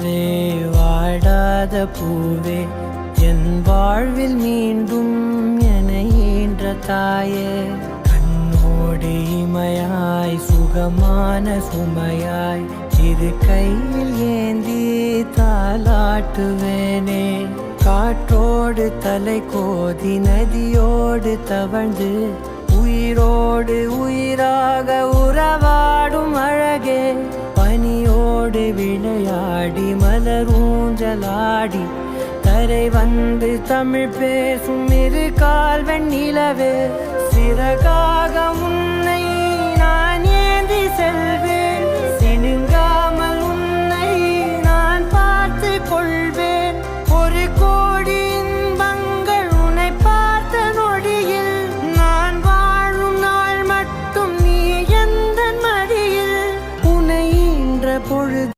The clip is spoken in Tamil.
நிலாவே வாடாத பூவே என் வாழ்வில் மீண்டும் என ஈன்ற தாயே கண்ணோடு இமையாய் சுகமான சுமையாய் இரு கையில் ஏந்தி தாலாட்டுவேனே காற்றோடு தலை கோதி நதியோடு தவழ்ந்து உயிரோடு உயிராக உறவாடும் அழகே பனியோடு விளையாடி மலரூஞ்சலாடி கரை வந்து தமிழ் பேசும் இரு கால் வெண்ணிலவே சிறகாக உன்னை நான் ஏந்தி செல்வேன்